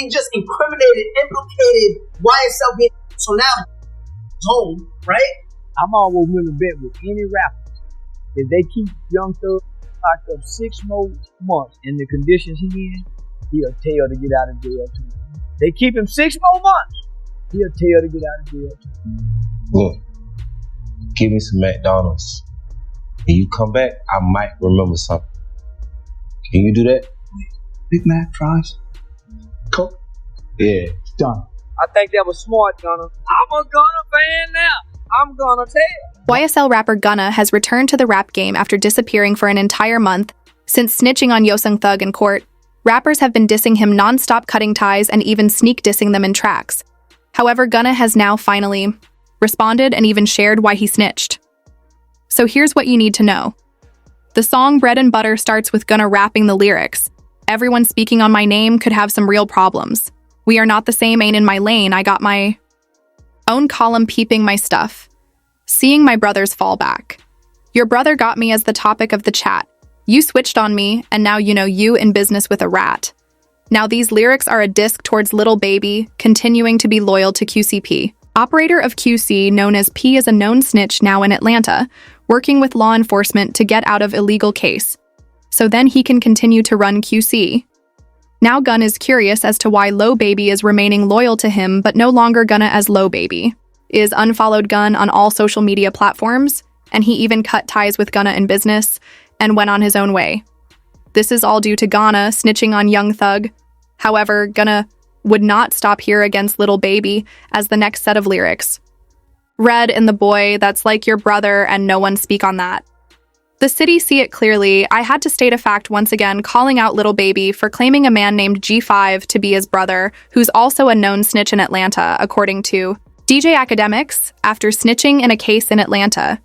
he just implicated YSL being, so now home, right? I'm always willing to bet with any rapper, if they keep Young Thug locked up 6 more months in the conditions he in, he'll tell to get out of jail too. They keep him 6 more months, he'll tell to get out of jail too. Look, give me some McDonald's. When you come back, I might remember something. Can you do that? Big Mac, fries, Coke. Yeah. Done. I think that was smart, Gunna. I'm a Gunna fan now. I'm gonna tell. YSL rapper Gunna has returned to the rap game after disappearing for an entire month. Since snitching on Young Thug in court, rappers have been dissing him non-stop, cutting ties and even sneak dissing them in tracks. However, Gunna has now finally responded and even shared why he snitched. So here's what you need to know. The song Bread and Butter starts with Gunna rapping the lyrics. Everyone speaking on my name could have some real problems. We are not the same, ain't in my lane. I got my own column peeping my stuff. Seeing my brothers fall back. Your brother got me as the topic of the chat. You switched on me, and now you know you in business with a rat. Now these lyrics are a diss towards Lil Baby, continuing to be loyal to QCP. Operator of QC, known as P, is a known snitch now in Atlanta, working with law enforcement to get out of illegal case. So then he can continue to run QC. Now Gunn is curious as to why Lil Baby is remaining loyal to him but no longer Gunna as Lil Baby. Is unfollowed Gunn on all social media platforms, and he even cut ties with Gunna in business and went on his own way. This is all due to Gunna snitching on Young Thug. However, Gunna would not stop here against Lil Baby as the next set of lyrics. Red and the boy, that's like your brother and no one speak on that. The city see it clearly. I had to state a fact once again, calling out Lil Baby for claiming a man named G5 to be his brother, who's also a known snitch in Atlanta, according to DJ Academics. After snitching in a case in Atlanta,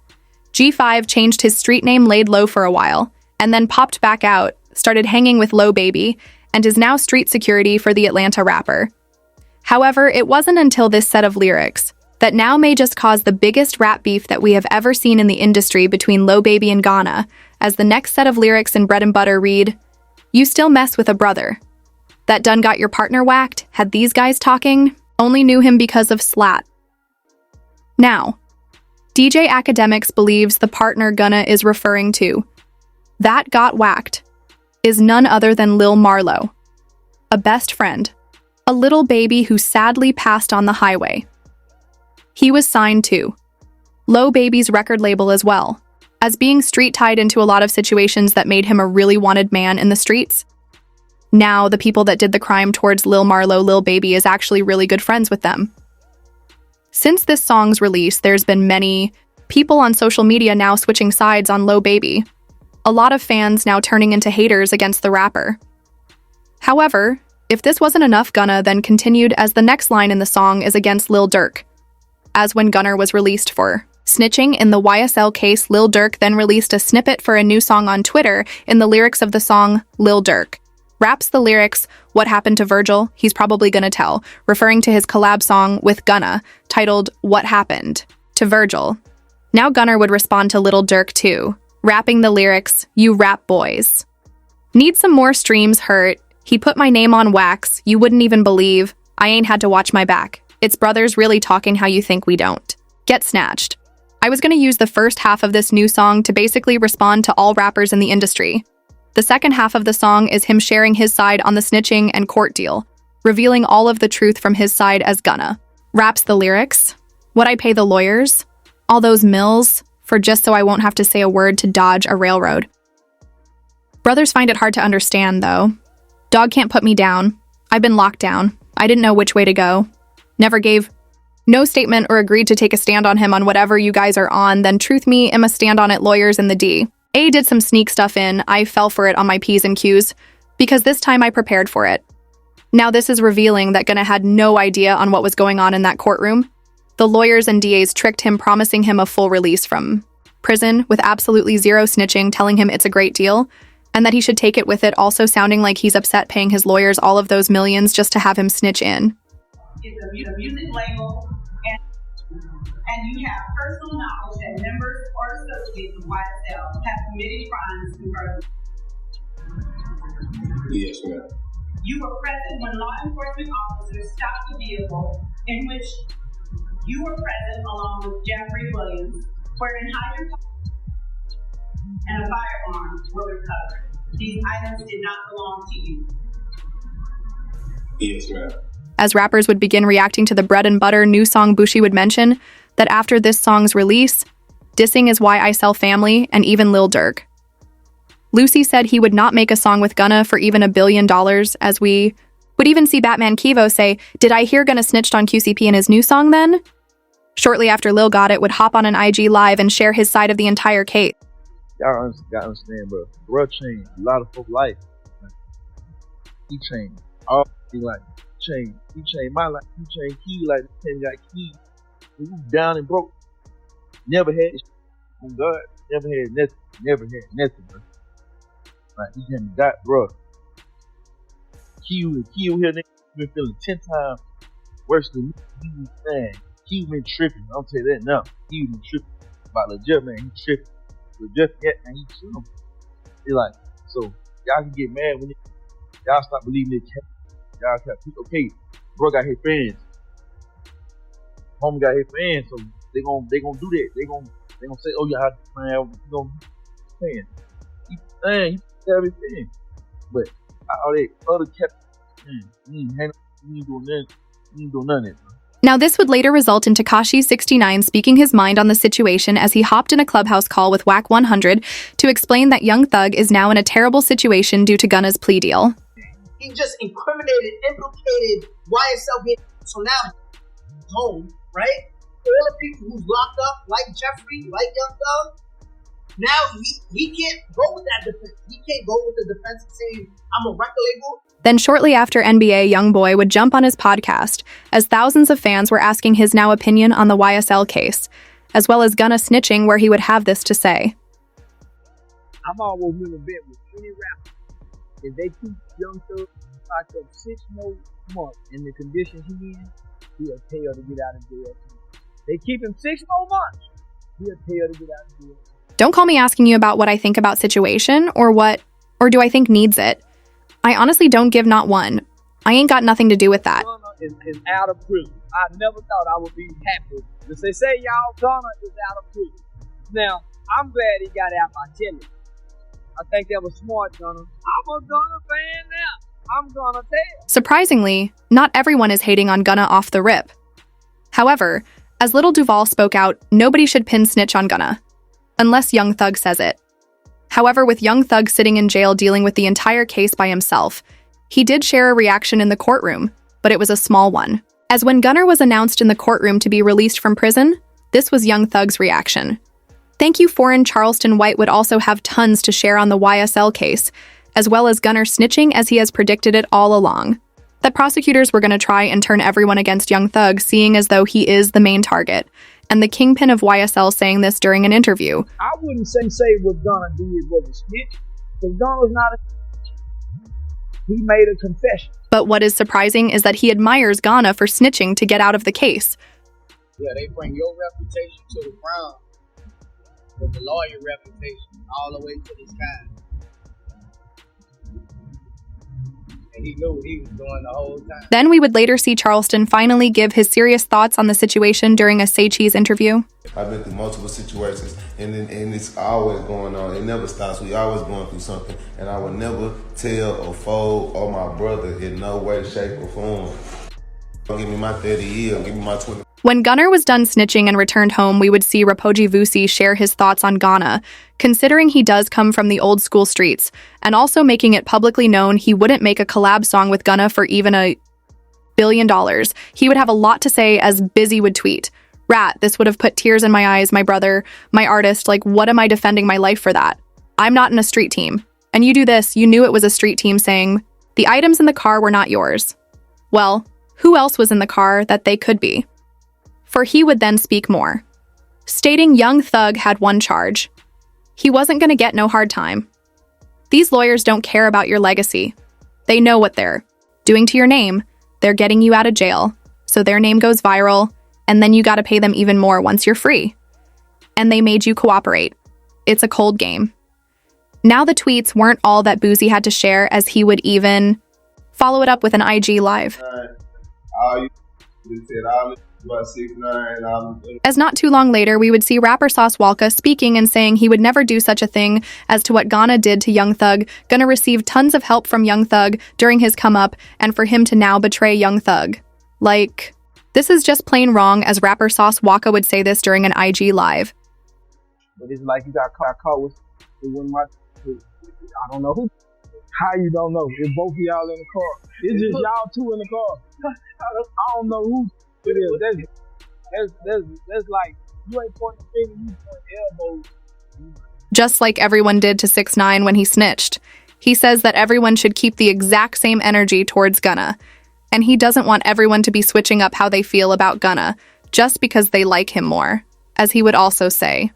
G5 changed his street name, laid low for a while, and then popped back out, started hanging with Lil Baby, and is now street security for the Atlanta rapper. However, it wasn't until this set of lyrics that now may just cause the biggest rap beef that we have ever seen in the industry between Lil Baby and Gunna, as the next set of lyrics in Bread and Butter read, "You still mess with a brother. That done got your partner whacked, had these guys talking, only knew him because of slat." Now, DJ Academics believes the partner Gunna is referring to, that got whacked, is none other than Lil Marlo, a best friend, a Lil Baby who sadly passed on the highway. He was signed to Lil Baby's record label as well, as being street-tied into a lot of situations that made him a really wanted man in the streets. Now, the people that did the crime towards Lil Marlo, Lil Baby is actually really good friends with them. Since this song's release, there's been many people on social media now switching sides on Lil Baby. A lot of fans now turning into haters against the rapper. However, if this wasn't enough, Gunna then continued as the next line in the song is against Lil Durk. As when Gunna was released for snitching in the YSL case, Lil Durk then released a snippet for a new song on Twitter in the lyrics of the song. Lil Durk raps the lyrics, "What happened to Virgil? He's probably gonna tell," referring to his collab song with Gunna, titled "What Happened to Virgil." Now Gunna would respond to Lil Durk too, rapping the lyrics, "You rap boys. Need some more streams, hurt. He put my name on wax, you wouldn't even believe. I ain't had to watch my back. It's brothers really talking how you think we don't. Get snatched." I was gonna use the first half of this new song to basically respond to all rappers in the industry. The second half of the song is him sharing his side on the snitching and court deal, revealing all of the truth from his side as Gunna raps the lyrics, "What I pay the lawyers, all those mills, for just so I won't have to say a word to dodge a railroad." Brothers find it hard to understand, though. Dog can't put me down. I've been locked down. I didn't know which way to go. Never gave no statement or agreed to take a stand on him on whatever you guys are on, then truth me, Emma stand on it, lawyers in the D. A did some sneak stuff in, I fell for it on my P's and Q's, because this time I prepared for it. Now this is revealing that Gunna had no idea on what was going on in that courtroom. The lawyers and DAs tricked him, promising him a full release from prison with absolutely zero snitching, telling him it's a great deal, and that he should take it with it, also sounding like he's upset paying his lawyers all of those millions just to have him snitch in. It's a music label, and you have personal knowledge that members or associates of YSL have committed crimes in person. Yes, ma'am. You were present when law enforcement officers stopped the vehicle in which you were present along with Jeffrey Williams, wherein hydrocarbons and a firearm were recovered. These items did not belong to you. Yes, ma'am. As rappers would begin reacting to the Bread and Butter new song, Bushi would mention that after this song's release, dissing is Why I Sell Family and even Lil Durk. Lucy said he would not make a song with Gunna for even $1 billion, as we would even see Batman Kivo say, "Did I hear Gunna snitched on QCP in his new song then?" Shortly after Lil Got It would hop on an IG live and share his side of the entire case. Y'all gotta understand, bro. Bro changed a lot of folks' life. He changed all his life. He changed my life. He changed Key like the 10 got Key. He was down and broke. Never had on God. Never had nothing, bro. Like, he hadn't got, bro. Key here, nigga, been feeling 10 times worse than me. He was saying, Key been tripping. I'll tell you that now. He been tripping about legit, man. He tripping. Legit, yeah, man, he tripping. He like, so y'all can get mad when y'all stop believing it. Y'all got people, okay, bro got his fans. Homie got his fans, so they gon' do that. They gon' say, oh, y'all, man, we gon' fans. He have his fans. But all that other he ain't doing none of that, bro. Now, this would later result in Tekashi69 speaking his mind on the situation as he hopped in a clubhouse call with Wack 100 to explain that Young Thug is now in a terrible situation due to Gunna's plea deal. He just implicated YSL being, so now home, right? All the people who's locked up, like Jeffrey, like Young Thug, now he can't go with that defense. He can't go with the defense of saying, I'm a record label. Then shortly after, NBA YoungBoy would jump on his podcast as thousands of fans were asking his now opinion on the YSL case, as well as Gunna snitching, where he would have this to say. I'm always in a bet with any rapper. If they keep Young Thug locked up 6 more months in the conditions he in, he'll tell to get out of jail. They keep him 6 more months, he'll tell to get out of jail. Don't call me asking you about what I think about situation or do I think needs it. I honestly don't give not one. I ain't got nothing to do with that. Gunna is out of prison. I never thought I would be happy. Because they say y'all Gunna is out of prison. Now, I'm glad he got out by telling. I think that was smart, Gunna. I'm a Gunna fan now. I'm gonna tell. Surprisingly, not everyone is hating on Gunna off the rip. However, as Lil Duval spoke out, nobody should pin snitch on Gunna, unless Young Thug says it. However, with Young Thug sitting in jail dealing with the entire case by himself, he did share a reaction in the courtroom, but it was a small one. As when Gunna was announced in the courtroom to be released from prison, this was Young Thug's reaction. Thank you, Foreign Charleston White would also have tons to share on the YSL case, as well as Gunna snitching as he has predicted it all along. That prosecutors were going to try and turn everyone against Young Thug, seeing as though he is the main target, and the kingpin of YSL saying this during an interview. I wouldn't say what Gunna did was a snitch, because Gunna's not a snitch. He made a confession. But what is surprising is that he admires Gunna for snitching to get out of the case. Yeah, they bring your reputation to the ground, but the lawyer reputation all the way to the sky. And he knew what he was doing the whole time. Then we would later see Charleston finally give his serious thoughts on the situation during a Say Cheese interview. I've been through multiple situations, and it's always going on. It never stops. We always going through something, and I would never tell or fold or my brother in no way, shape, or form. Give me my 30 years. Give me my 20. When Gunna was done snitching and returned home, we would see Rapoji Vusi share his thoughts on Gunna, considering he does come from the old school streets, and also making it publicly known he wouldn't make a collab song with Gunna for even $1 billion. He would have a lot to say, as Busy would tweet, "Rat, this would have put tears in my eyes, my brother, my artist, like what am I defending my life for that? I'm not in a street team. And you do this, you knew it was a street team saying, the items in the car were not yours. Well, who else was in the car that they could be?" For he would then speak more, stating Young Thug had one charge. He wasn't going to get no hard time. These lawyers don't care about your legacy. They know what they're doing to your name. They're getting you out of jail, so their name goes viral, and then you got to pay them even more once you're free. And they made you cooperate. It's a cold game. Now the tweets weren't all that Boozy had to share, as he would even follow it up with an IG live. As not too long later, we would see rapper Sauce Walka speaking and saying he would never do such a thing as to what Gunna did to Young Thug. Gunna received tons of help from Young Thug during his come up, and for him to now betray Young Thug. Like, this is just plain wrong, as rapper Sauce Walka would say this during an IG live. But it's like you got caught with one of my, I don't know who. How you don't know? If both of y'all in the car. It's just y'all two in the car. I don't know who it is. That's like, you ain't pointing the finger, you pointing elbows. Just like everyone did to 6ix9ine when he snitched. He says that everyone should keep the exact same energy towards Gunna. And he doesn't want everyone to be switching up how they feel about Gunna, just because they like him more, as he would also say.